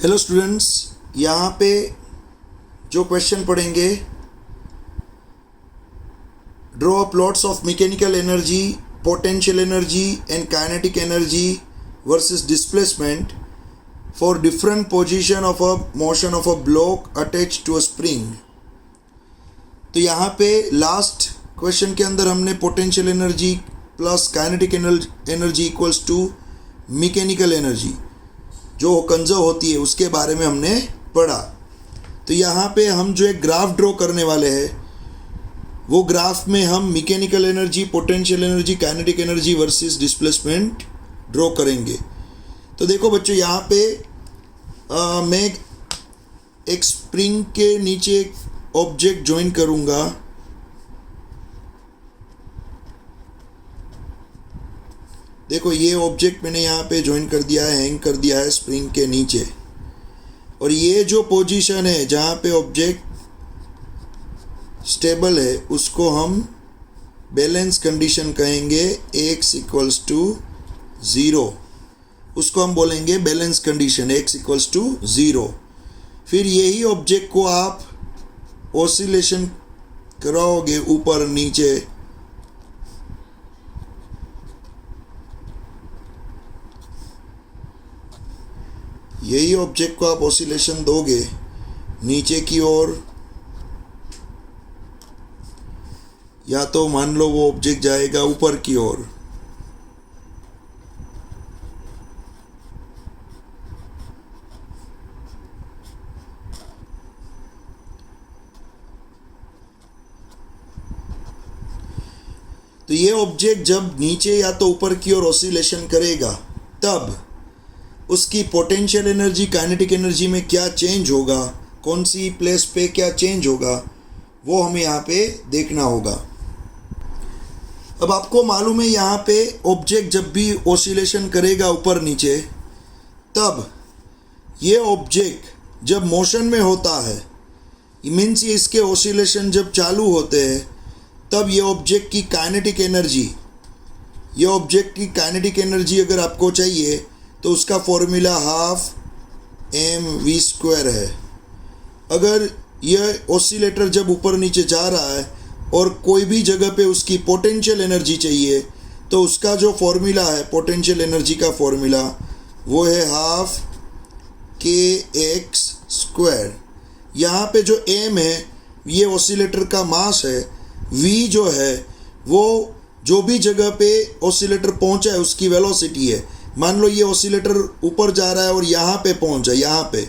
Hello students, यहाँ पे जो क्वेश्चन पढ़ेंगे, draw plots of mechanical energy, potential energy and kinetic energy versus displacement for different position of a motion of a block attach to a spring. तो यहाँ पे last question के अंदर हमने potential energy plus kinetic energy equals to mechanical energy जो conserve होती है उसके बारे में हमने पढ़ा। तो यहाँ पे हम जो एक ग्राफ ड्रॉ करने वाले हैं, वो ग्राफ में हम mechanical energy, potential energy, kinetic energy versus displacement draw करेंगे। तो देखो बच्चों, यहाँ पे मैं एक स्प्रिंग के नीचे एक ऑब्जेक्ट ज्वाइन करूँगा। देखो, ये ऑब्जेक्ट मैंने यहाँ पे ज्वाइन कर दिया है, हैंग कर दिया है स्प्रिंग के नीचे। और ये जो पोजीशन है जहाँ पे ऑब्जेक्ट स्टेबल है उसको हम बैलेंस कंडीशन कहेंगे, x इक्वल्स टू 0। उसको हम बोलेंगे balance condition, x equals to 0। फिर यही ऑब्जेक्ट को आप ऑसिलेशन कराओगे ऊपर नीचे, यही ऑब्जेक्ट को आप ऑसिलेशन दोगे नीचे की ओर, या तो मान लो वो ऑब्जेक्ट जाएगा ऊपर की ओर। तो ये ऑब्जेक्ट जब नीचे या तो ऊपर की ओर ऑसिलेशन करेगा, तब उसकी पोटेंशियल एनर्जी, काइनेटिक एनर्जी में क्या चेंज होगा, कौन सी प्लेस पे क्या चेंज होगा, वो हमें यहाँ पे देखना होगा। अब आपको मालूम है, यहाँ पे ऑब्जेक्ट जब भी ऑसिलेशन करेगा ऊपर नीचे, तब ये ऑब्जेक्ट जब मोशन में होता है, मीन्स इसके ऑसिलेशन जब चालू होते हैं, तब ये ऑब्जेक्ट की काइनेटिक एनर्जी, ये ऑब्जेक्ट की काइनेटिक एनर्जी अगर आपको चाहिए तो उसका फॉर्मूला हाफ mv² है। अगर यह ऑसिलेटर जब ऊपर नीचे जा रहा है और कोई भी जगह पे उसकी पोटेंशियल एनर्जी चाहिए, तो उसका जो फॉर्मूला है पोटेंशियल एनर्जी का फॉर्मूला, वो है हाफ kx²। यहाँ पे जो m है ये ऑसिलेटर का मास है, v जो है वो जो भी जगह पे ऑसिलेटर पहुँचा है उसकी वेलोसिटी है। मान लो ये ऑसिलेटर ऊपर जा रहा है और यहाँ पे पहुँचा, यहाँ पे,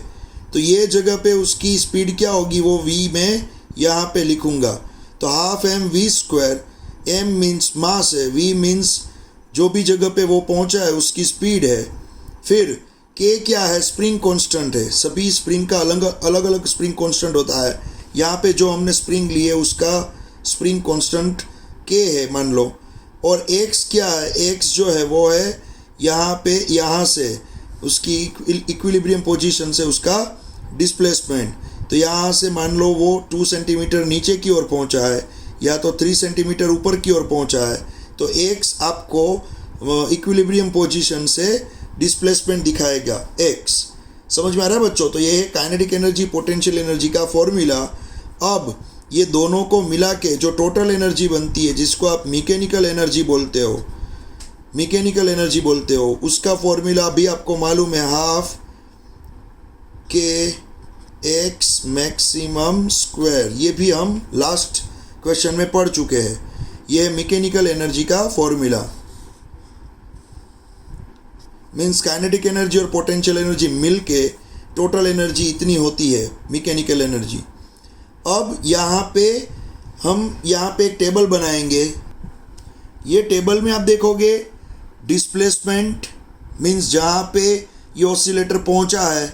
तो ये जगह पे उसकी स्पीड क्या होगी, वो v में यहाँ पे लिखूँगा। तो half mv², m means mass है, v मीन्स जो भी जगह पे वो पहुँचा है उसकी स्पीड है। फिर k क्या है, स्प्रिंग कांस्टेंट है। सभी स्प्रिंग का अलग अलग स्प्रिंग कांस्टेंट होता है। यहाँ पे जो हमने स्प्रिंग ली है उसका स्प्रिंग कांस्टेंट k है मान लो। और x क्या है, x जो है वो है यहाँ पे, यहाँ से उसकी इक्विलिब्रियम पोजीशन से उसका डिस्प्लेसमेंट। तो यहाँ से मान लो वो 2 सेंटीमीटर नीचे की ओर पहुँचा है या तो 3 सेंटीमीटर ऊपर की ओर पहुँचा है, तो x आपको इक्विलिब्रियम पोजीशन से डिस्प्लेसमेंट दिखाएगा x। समझ में आ रहा है बच्चों? तो ये है काइनेटिक एनर्जी, पोटेंशियल एनर्जी का फॉर्मूला। अब ये दोनों को मिला के जो टोटल एनर्जी बनती है, जिसको आप मैकेनिकल एनर्जी बोलते हो, मैकेनिकल एनर्जी बोलते हो, उसका फॉर्मूला भी आपको मालूम है, हाफ kx maximum²। ये भी हम लास्ट क्वेश्चन में पढ़ चुके हैं। ये है मैकेनिकल एनर्जी का फॉर्मूला। मीन्स काइनेटिक एनर्जी और पोटेंशियल एनर्जी मिल के टोटल एनर्जी इतनी होती है, मैकेनिकल एनर्जी। अब यहाँ पे हम एक टेबल बनाएंगे। ये टेबल में आप देखोगे डिस्प्लेसमेंट मीन्स जहाँ पे ये ऑसिलेटर पहुँचा है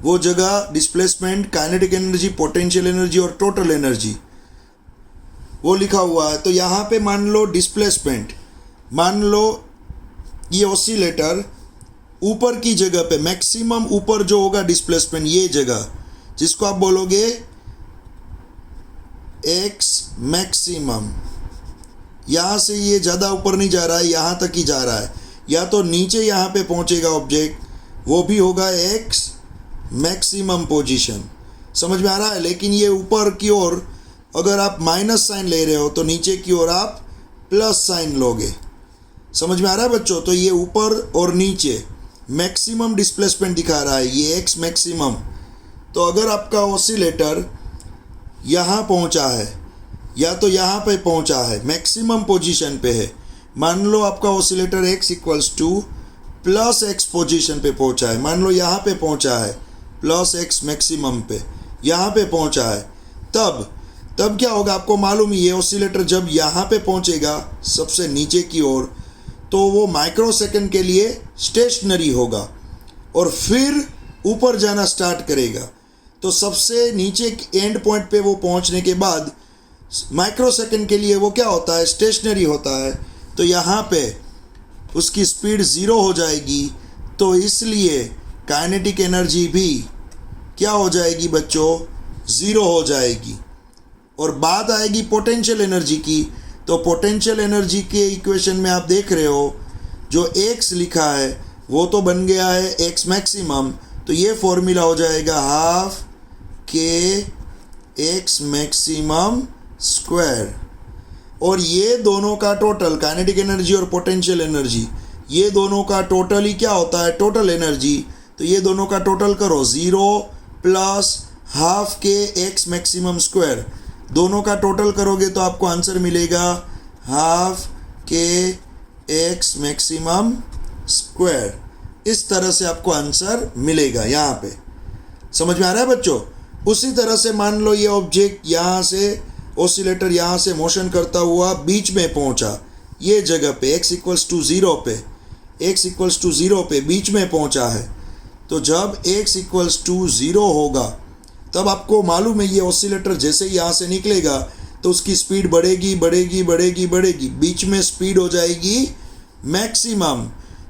वो जगह displacement, kinetic energy, potential energy और टोटल एनर्जी वो लिखा हुआ है। तो यहाँ पे मान लो डिस्प्लेसमेंट, मान लो ये ऑसिलेटर ऊपर की जगह पे, मैक्सिमम ऊपर जो होगा डिस्प्लेसमेंट, ये जगह जिसको आप बोलोगे x मैक्सिमम। यहाँ से ये ज़्यादा ऊपर नहीं जा रहा है, यहाँ तक ही जा रहा है। या तो नीचे यहाँ पे पहुँचेगा ऑब्जेक्ट, वो भी होगा x मैक्सिमम पोजीशन। समझ में आ रहा है? लेकिन ये ऊपर की ओर अगर आप माइनस साइन ले रहे हो तो नीचे की ओर आप प्लस साइन लोगे। समझ में आ रहा है बच्चों? तो ये ऊपर और नीचे मैक्सिमम डिस्प्लेसमेंट दिखा रहा है, ये एक्स मैक्सिमम। तो अगर आपका ऑसिलेटर यहाँ पहुँचा है या तो यहाँ पे पहुँचा है, मैक्सिमम पोजीशन पे है, मान लो आपका oscillator x equals two plus x position पे पहुँचा है, मान लो यहाँ पे पहुँचा है प्लस एक्स मैक्सिमम पे, यहाँ पे पहुँचा है, तब क्या होगा आपको मालूम ही है, ऑसिलेटर जब यहाँ पे पहुँचेगा सबसे नीचे की ओर तो वो माइक्रोसेकंड के लिए स्टेशनरी होगा और फिर ऊपर जाना स्टार्ट करेगा। तो सबसे नीचे एंड पॉइंट पे वो पहुँचने के बाद माइक्रोसेकंड के लिए वो क्या होता है, स्टेशनरी होता है। तो यहाँ पे उसकी स्पीड ज़ीरो हो जाएगी, तो इसलिए काइनेटिक एनर्जी भी क्या हो जाएगी बच्चों, ज़ीरो हो जाएगी। और बात आएगी पोटेंशियल एनर्जी की, तो पोटेंशियल एनर्जी के इक्वेशन में आप देख रहे हो जो एक्स लिखा है वो तो बन गया है एक्स मैक्सिमम, तो ये फॉर्मूला हो जाएगा half K X maximum square. और ये दोनों का टोटल, काइनेटिक एनर्जी और पोटेंशियल एनर्जी, ये दोनों का टोटल ही क्या होता है, टोटल एनर्जी। तो ये दोनों का टोटल करो, 0 plus half K X maximum square, दोनों का टोटल करोगे तो आपको आंसर मिलेगा half K X maximum square. इस तरह से आपको आंसर मिलेगा यहाँ पे। समझ में आ रहा है बच्चों? उसी तरह से मान लो ये ऑब्जेक्ट यहाँ से, ऑसिलेटर यहाँ से मोशन करता हुआ बीच में पहुँचा, ये जगह पे x इक्वल्स टू ज़ीरो पे बीच में पहुँचा है। तो जब x इक्वल्स टू ज़ीरो होगा तब आपको मालूम है ये ऑसिलेटर जैसे ही यहाँ से निकलेगा तो उसकी स्पीड बढ़ेगी बढ़ेगी बढ़ेगी बढ़ेगी, बीच में स्पीड हो जाएगी मैक्सिमम।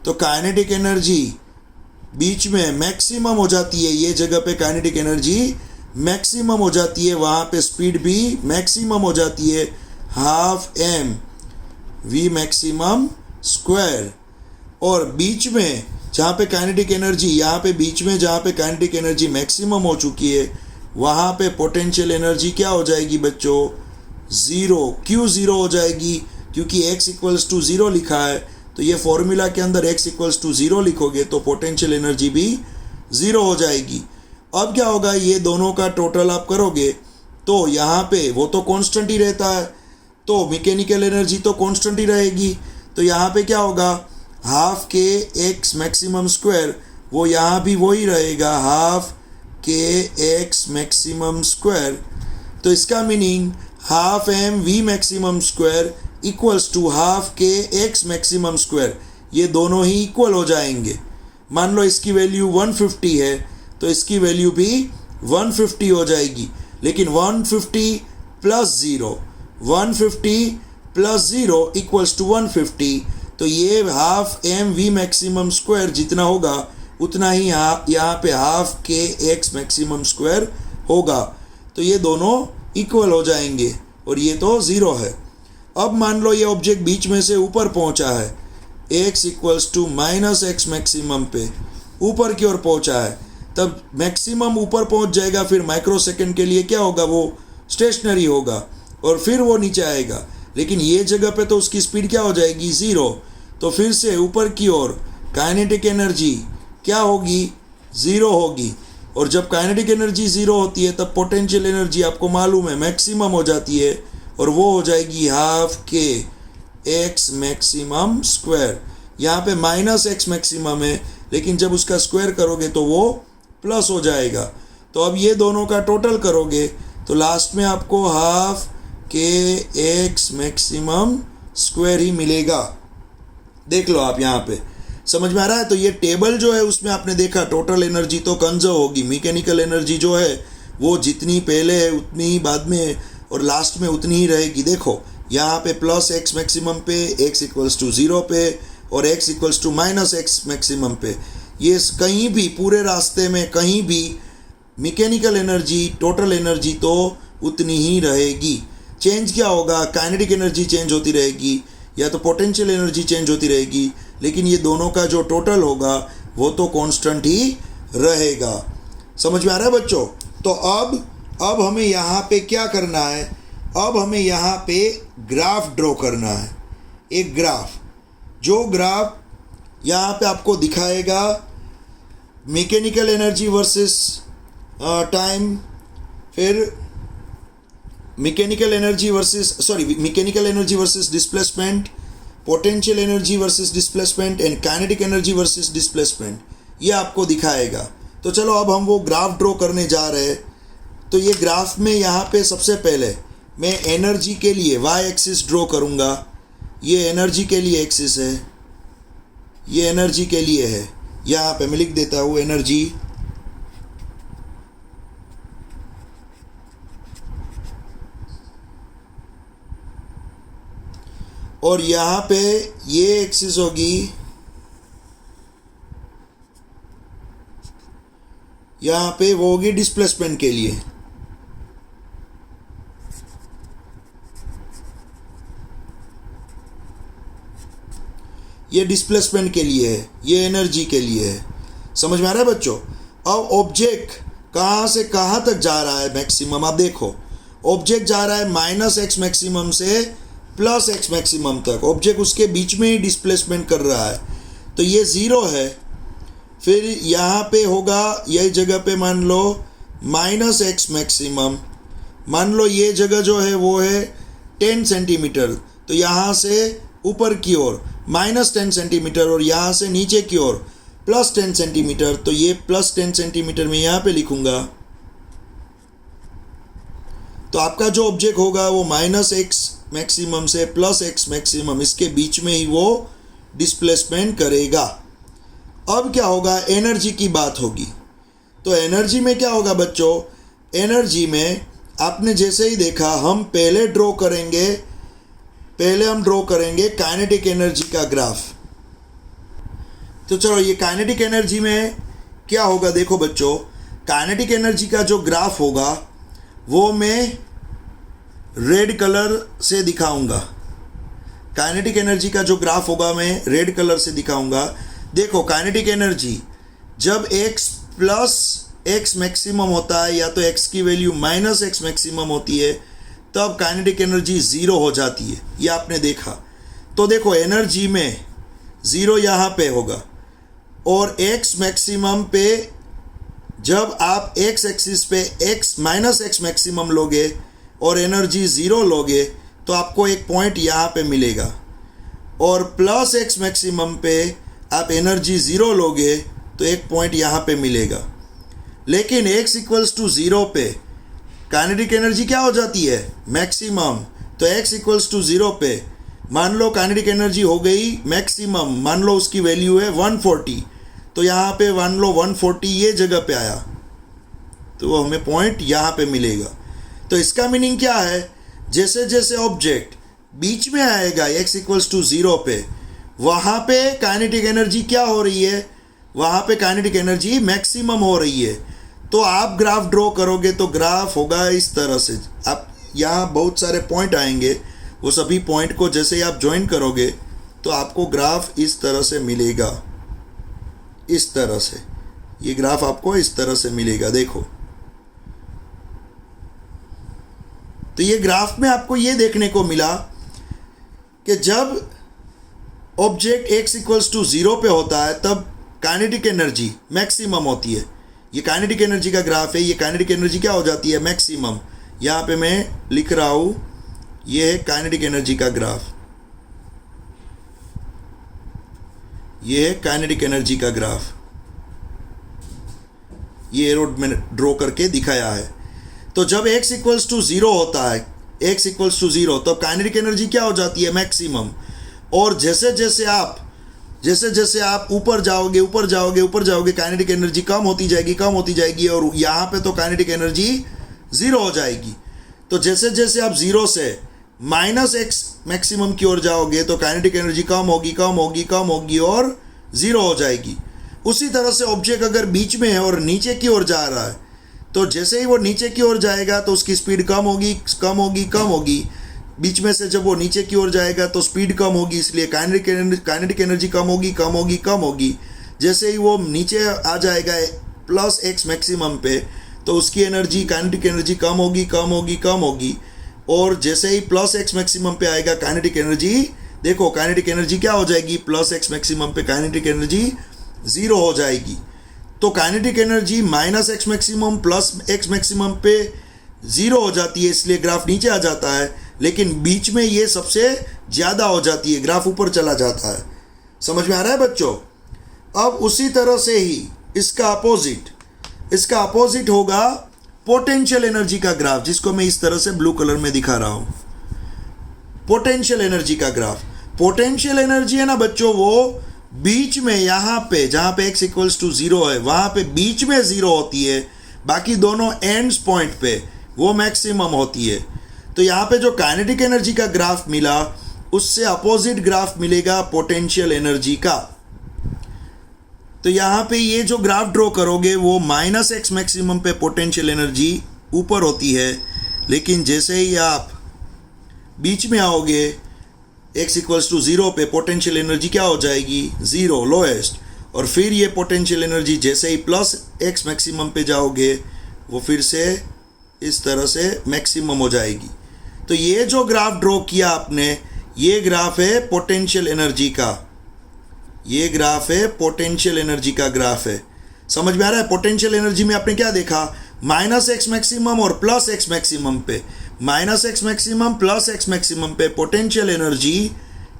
तो काइनेटिक एनर्जी बीच में मैक्सिमम हो जाती है, ये जगह पे काइनेटिक एनर्जी मैक्सिमम हो जाती है, वहाँ पे स्पीड भी मैक्सिमम हो जाती है, half M V maximum square. और बीच में जहाँ पे काइनेटिक एनर्जी, यहाँ पे बीच में जहाँ पे काइनेटिक एनर्जी मैक्सिमम हो चुकी है वहाँ पे पोटेंशियल एनर्जी क्या हो जाएगी बच्चों, ज़ीरो। क्यों ज़ीरो हो जाएगी? क्योंकि x इक्वल्स टू ज़ीरो लिखा है, तो ये फॉर्मूला के अंदर x इक्वल्स टू ज़ीरो लिखोगे तो पोटेंशियल एनर्जी भी ज़ीरो हो जाएगी। अब क्या होगा, ये दोनों का टोटल आप करोगे तो यहाँ पे वो तो कांस्टेंट ही रहता है, तो मैकेनिकल एनर्जी तो कांस्टेंट ही रहेगी। तो यहाँ पे क्या होगा, half K X maximum square, वो यहाँ भी वही रहेगा, half K X maximum square. तो इसका meaning half M V maximum square equals to half K X maximum square, ये दोनों ही इक्वल हो जाएंगे। मान लो इसकी वैल्यू 150 है तो इसकी वैल्यू भी 150 हो जाएगी, लेकिन 150 plus zero, 150 plus zero equals to 150। तो ये half M V maximum square जितना होगा उतना ही यहाँ पे half K X maximum square होगा। तो ये दोनों इक्वल हो जाएंगे और ये तो ज़ीरो है। अब मान लो ये ऑब्जेक्ट बीच में से ऊपर पहुँचा है, x equals to minus x maximum पे ऊपर की ओर पहुँचा है, तब मैक्सिमम ऊपर पहुँच जाएगा, फिर माइक्रो सेकेंड के लिए क्या होगा, वो स्टेशनरी होगा और फिर वो नीचे आएगा। लेकिन ये जगह पे तो उसकी स्पीड क्या हो जाएगी, ज़ीरो। तो फिर से ऊपर की ओर काइनेटिक एनर्जी क्या होगी, ज़ीरो होगी। और जब काइनेटिक एनर्जी ज़ीरो होती है तब पोटेंशियल एनर्जी आपको मालूम है मैक्सिमम हो जाती है और वो हो जाएगी half K X maximum square. यहाँ पे माइनस एक्स मैक्सिमम है, लेकिन जब उसका स्क्वायर करोगे तो वो प्लस हो जाएगा। तो अब ये दोनों का टोटल करोगे तो लास्ट में आपको half K X maximum square ही मिलेगा। देख लो आप यहाँ पे, समझ में आ रहा है? तो ये टेबल जो है उसमें आपने देखा टोटल एनर्जी तो कंजर्व होगी, मैकेनिकल एनर्जी जो है वो जितनी पहले है उतनी ही बाद में और लास्ट में उतनी ही रहेगी। देखो यहाँ पे प्लस एक्स मैक्सिमम पे, x इक्वल्स टू ज़ीरो पे और x equals to minus x maximum पे, ये कहीं भी पूरे रास्ते में कहीं भी मैकेनिकल एनर्जी, टोटल एनर्जी तो उतनी ही रहेगी। चेंज क्या होगा, काइनेटिक एनर्जी चेंज होती रहेगी या तो पोटेंशियल एनर्जी चेंज होती रहेगी, लेकिन ये दोनों का जो टोटल होगा वो तो कांस्टेंट ही रहेगा। समझ में आ रहा है बच्चों? तो अब हमें यहाँ पे क्या करना है? अब हमें यहाँ पे ग्राफ ड्रॉ करना है, एक ग्राफ। जो ग्राफ यहाँ पे आपको दिखाएगा मैकेनिकल एनर्जी वर्सेस टाइम, फिर mechanical energy versus displacement, potential energy versus displacement and kinetic energy versus displacement, ये आपको दिखाएगा। तो चलो अब हम वो ग्राफ ड्रॉ करने जा रहे हैं। तो ये ग्राफ में यहाँ पे सबसे पहले मैं एनर्जी के लिए वाई एक्सिस ड्रॉ करूँगा। ये एनर्जी के लिए एक्सिस है, ये एनर्जी के लिए है। यहाँ पे मैं लिख देता हूँ एनर्जी, और यहाँ पे ये एक्सिस होगी, यहाँ पे वो होगी डिस्प्लेसमेंट के लिए। ये डिस्प्लेसमेंट के लिए है, ये एनर्जी के लिए है। समझ में आ रहा है बच्चों? अब ऑब्जेक्ट कहाँ से कहाँ तक जा रहा है मैक्सिमम? आप देखो, ऑब्जेक्ट जा रहा है -x मैक्सिमम से +x मैक्सिमम तक। ऑब्जेक्ट उसके बीच में ही डिस्प्लेसमेंट कर रहा है, तो ये 0 है। फिर यहाँ पे होगा, यही जगह पे मान लो -x मैक्सिमम, मान लो ये जगह जो है वो है 10 सेंटीमीटर, तो यहाँ से ऊपर की ओर -10 सेंटीमीटर और यहाँ से नीचे की ओर +10 सेंटीमीटर, तो ये +10 सेंटीमीटर में यहाँ पे लिखूँगा। तो आपका जो ऑब्जेक्ट होगा वो -x मैक्सिमम से +x मैक्सिमम, इसके बीच में ही वो डिस्प्लेसमेंट करेगा। अब क्या होगा? एनर्जी की बात होगी। तो एनर्जी में क्या होगा बच्चों? एनर्जी में आपने जैसे ही देखा, हम पहले हम ड्रॉ करेंगे काइनेटिक एनर्जी का ग्राफ। तो चलो, ये काइनेटिक एनर्जी में क्या होगा देखो बच्चों, काइनेटिक एनर्जी का जो ग्राफ होगा वो मैं रेड कलर से दिखाऊंगा। काइनेटिक एनर्जी का जो ग्राफ होगा मैं रेड कलर से दिखाऊंगा। देखो, काइनेटिक एनर्जी जब x + x मैक्सिमम होता है, या तो x की वैल्यू -x मैक्सिमम होती है, तब काइनेटिक एनर्जी 0 हो जाती है। ये आपने देखा। तो देखो, एनर्जी में 0 यहाँ पे होगा, और x मैक्सिमम पे जब आप x एक्सिस पे -x मैक्सिमम लोगे और एनर्जी 0 लोगे, तो आपको एक पॉइंट यहाँ पे मिलेगा, और +x मैक्सिमम पे आप एनर्जी 0 लोगे तो एक पॉइंट यहाँ पे मिलेगा। लेकिन x = 0 पे काइनेटिक एनर्जी क्या हो जाती है? मैक्सिमम। तो x = 0 पे मान लो काइनेटिक एनर्जी हो गई मैक्सिमम, मान लो उसकी वैल्यू है 140, तो यहाँ पे मान लो 140 ये जगह पे आया, तो वो हमें पॉइंट यहाँ पे मिलेगा। तो इसका मीनिंग क्या है? जैसे जैसे ऑब्जेक्ट बीच में आएगा x = 0 पे, वहाँ पे काइनेटिक एनर्जी क्या हो रही है? वहाँ पे काइनेटिक एनर्जी मैक्सिमम हो रही है। तो आप ग्राफ ड्रॉ करोगे तो ग्राफ होगा इस तरह से। आप यहाँ बहुत सारे पॉइंट आएंगे, वो सभी पॉइंट को जैसे ही आप ज्वाइन करोगे तो आपको ग्राफ इस तरह से मिलेगा, इस तरह से। ये ग्राफ आपको इस तरह से मिलेगा, देखो। तो ये ग्राफ में आपको ये देखने को मिला कि जब ऑब्जेक्ट x = 0 पे होता है तब काइनेटिक एनर्जी मैक्सिमम होती है। ये काइनेटिक एनर्जी का ग्राफ है। ये काइनेटिक एनर्जी क्या हो जाती है? मैक्सिमम। यहाँ पे मैं लिख रहा हूँ, ये है काइनेटिक एनर्जी का ग्राफ, ये है काइनेटिक एनर्जी का ग्राफ। ये एरो मैंने ड्रॉ करके दिखाया है। तो जब x = 0 होता है, x = 0, तब काइनेटिक एनर्जी क्या हो जाती है? मैक्सिमम। और जैसे जैसे आप ऊपर जाओगे काइनेटिक एनर्जी कम होती जाएगी, और यहाँ पे तो काइनेटिक एनर्जी 0 हो जाएगी। तो जैसे जैसे आप 0 से -x मैक्सिमम की ओर जाओगे तो काइनेटिक एनर्जी कम होगी और 0 हो जाएगी। उसी तरह से ऑब्जेक्ट अगर बीच में है और नीचे की ओर जा रहा है, तो जैसे ही वो नीचे की ओर जाएगा तो उसकी स्पीड कम होगी। बीच में से जब वो नीचे की ओर जाएगा तो स्पीड कम होगी, इसलिए काइनेटिक एनर्जी कम होगी। जैसे ही वो नीचे आ जाएगा प्लस एक्स मैक्सिमम पे, तो उसकी एनर्जी, काइनेटिक एनर्जी कम होगी कम होगी कम होगी। और जैसे ही प्लस एक्स मैक्सिमम पे आएगा काइनेटिक एनर्जी, देखो काइनेटिक एनर्जी क्या हो जाएगी, प्लस एक्स मैक्सिमम पे काइनेटिक एनर्जी 0 हो जाएगी। तो kinetic energy minus x maximum plus x maximum पे 0 हो जाती है, इसलिए ग्राफ नीचे आ जाता है। लेकिन बीच में ये सबसे ज़्यादा हो जाती है, ग्राफ ऊपर चला जाता है। समझ में आ रहा है बच्चों? अब उसी तरह से ही इसका अपोजिट होगा पोटेंशियल एनर्जी का ग्राफ, जिसको मैं इस तरह से ब्लू कलर में दिखा रहा हूं। पोटेंशियल एनर्जी का ग्राफ, पोटेंशियल एनर्जी है ना बच्चों, वो बीच में यहाँ पे जहाँ पे x इक्वल्स टू 0 है, वहाँ पे बीच में 0 होती है, बाकी दोनों एंड्स पॉइंट पे वो मैक्सिमम होती है। तो यहाँ पे जो काइनेटिक एनर्जी का ग्राफ मिला, उससे अपोजिट ग्राफ मिलेगा पोटेंशियल एनर्जी का। तो यहाँ पे ये जो ग्राफ ड्रॉ करोगे वो माइनस एक्स मैक्सिमम पे पोटेंशियल एनर्जी ऊपर होती है, लेकिन जैसे ही आप बीच में आओगे x इक्वल्स टू 0 पे, पोटेंशियल एनर्जी क्या हो जाएगी, 0 लोएस्ट। और फिर ये पोटेंशियल एनर्जी जैसे ही प्लस एक्स मैक्सिमम पे जाओगे, वो फिर से इस तरह से मैक्सिमम हो जाएगी। तो ये जो ग्राफ ड्रॉ किया आपने, ये ग्राफ है पोटेंशियल एनर्जी का, ये ग्राफ है पोटेंशियल एनर्जी का ग्राफ है। समझ में आ रहा है? पोटेंशियल एनर्जी में आपने क्या देखा, माइनस एक्स मैक्सिमम और प्लस एक्स मैक्सिमम पे, minus x maximum plus x maximum पे पोटेंशियल एनर्जी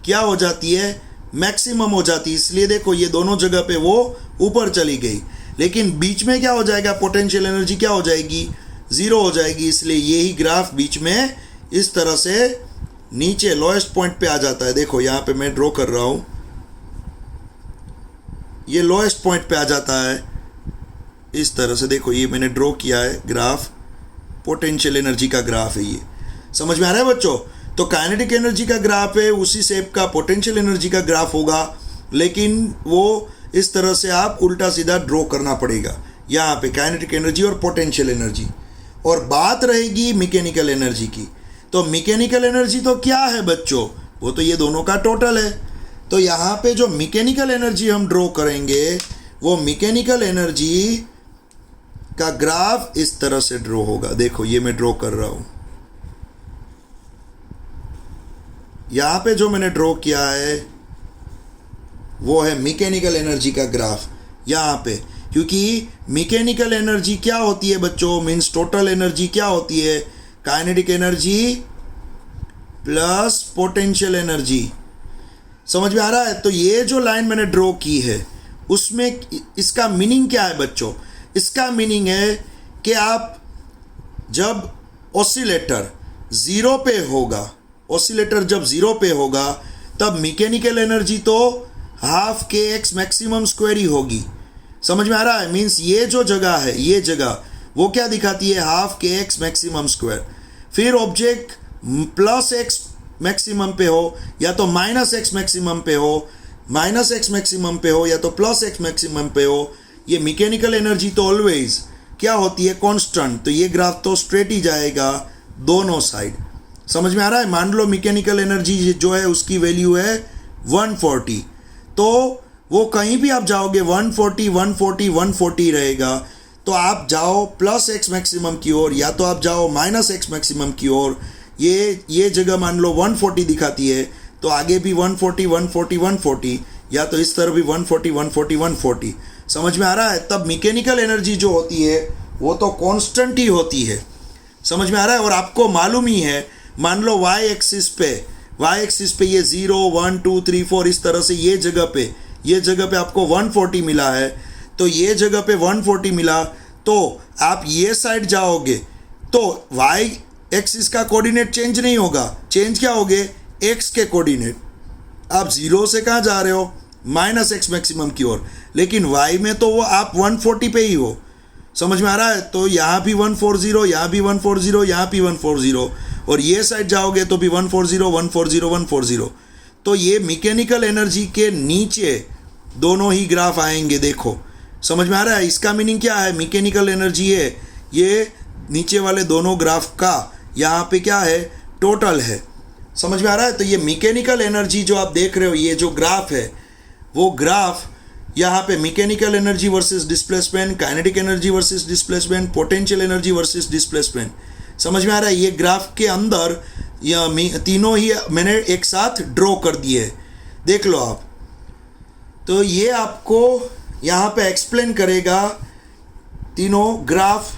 क्या हो जाती है, मैक्सिमम हो जाती है। इसलिए देखो ये दोनों जगह पे वो ऊपर चली गई, लेकिन बीच में क्या हो जाएगा, पोटेंशियल एनर्जी क्या हो जाएगी, 0 हो जाएगी। इसलिए यही ग्राफ बीच में इस तरह से नीचे लोएस्ट पॉइंट पे आ जाता है। देखो यहाँ पे मैं ड्रॉ कर रहा हूँ, ये लोएस्ट पॉइंट पे आ जाता है इस तरह से। देखो ये मैंने ड्रॉ किया है ग्राफ, पोटेंशियल एनर्जी का ग्राफ है ये। समझ में आ रहा है बच्चों? तो काइनेटिक एनर्जी का ग्राफ है, उसी शेप का पोटेंशियल एनर्जी का ग्राफ होगा, लेकिन वो इस तरह से आप उल्टा सीधा ड्रॉ करना पड़ेगा यहाँ पे, काइनेटिक एनर्जी और पोटेंशियल एनर्जी। और बात रहेगी मैकेनिकल एनर्जी की। तो मैकेनिकल एनर्जी तो क्या है बच्चों, वो तो ये दोनों का टोटल है। तो यहाँ पे जो मैकेनिकल एनर्जी हम ड्रॉ करेंगे, वो मैकेनिकल एनर्जी का ग्राफ इस तरह से ड्रॉ होगा। देखो ये मैं ड्रॉ कर रहा हूँ, यहाँ पे जो मैंने ड्रॉ किया है वो है मैकेनिकल एनर्जी का ग्राफ यहाँ पे। क्योंकि मैकेनिकल एनर्जी क्या होती है बच्चों, मीन्स टोटल एनर्जी क्या होती है, kinetic energy plus potential energy. समझ में आ रहा है? तो ये जो लाइन मैंने ड्रॉ की है, उसमें इसका मीनिंग क्या है बच्चों, इसका मीनिंग है कि आप जब ऑसिलेटर 0 पे होगा, ऑसिलेटर जब 0 पे होगा, तब मैकेनिकल एनर्जी तो half K X maximum square ही होगी। समझ में आ रहा है? मीन्स ये जो जगह है, ये जगह वो क्या दिखाती है, half K X maximum square. फिर ऑब्जेक्ट प्लस एक्स मैक्सिमम पे हो या तो माइनस एक्स मैक्सिमम पे हो, माइनस एक्स मैक्सिमम पे हो या तो प्लस एक्स मैक्सिमम पे हो, ये मैकेनिकल एनर्जी तो ऑलवेज क्या होती है, कांस्टेंट। तो ये ग्राफ तो स्ट्रेट ही जाएगा दोनों साइड। समझ में आ रहा है? मान लो मैकेनिकल एनर्जी जो है उसकी वैल्यू है 140, तो वो कहीं भी आप जाओगे 140 140 140 रहेगा। तो आप जाओ प्लस एक्स मैक्सिमम की ओर या तो आप जाओ माइनस एक्स मैक्सिमम की ओर। ये जगह मान लो 140 दिखाती है, तो आगे भी 140 140 140, या तो इस तरह भी 140 140 140। समझ में आ रहा है? तब मैकेनिकल एनर्जी जो होती है वो तो कांस्टेंट ही होती है। समझ में आ रहा है? और आपको मालूम ही है, मान लो वाई एक्सिस पे ये 0 1 2 3 4 इस तरह से ये जगह पे आपको 140 मिला है, तो ये जगह पे 140 मिला, तो आप ये साइड जाओगे तो वाई एक्सिस का कोऑर्डिनेट चेंज नहीं होगा, चेंज क्या होगे, एक्स के कोऑर्डिनेट। आप 0 से कहाँ जा रहे हो, माइनस एक्स मैक्सिमम की ओर, लेकिन वाई में तो वो आप 140 पे ही हो। समझ में आ रहा है? तो यहाँ भी 140, यहाँ भी 140, यहाँ भी 140, और ये साइड जाओगे तो भी 140 140 140। तो ये मैकेनिकल एनर्जी के नीचे दोनों ही ग्राफ आएंगे। देखो समझ में आ रहा है? इसका मीनिंग क्या है, मैकेनिकल एनर्जी है ये नीचे वाले दोनों ग्राफ का यहाँ पे क्या है, टोटल है। समझ में आ रहा है? तो ये मैकेनिकल एनर्जी जो आप देख रहे हो, ये जो ग्राफ है, वो ग्राफ यहाँ पे mechanical energy versus displacement, kinetic energy versus displacement, potential energy versus displacement. समझ में आ रहा है? ये ग्राफ के अंदर यह तीनों ही मैंने एक साथ ड्रॉ कर दिए, देख लो आप। तो ये आपको यहाँ पे एक्सप्लेन करेगा तीनों graph,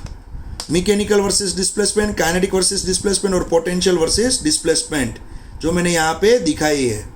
mechanical versus displacement, kinetic versus displacement और पोटेंशियल वर्सेस डिस्प्लेसमेंट, जो मैंने यहाँ पे दिखाई है।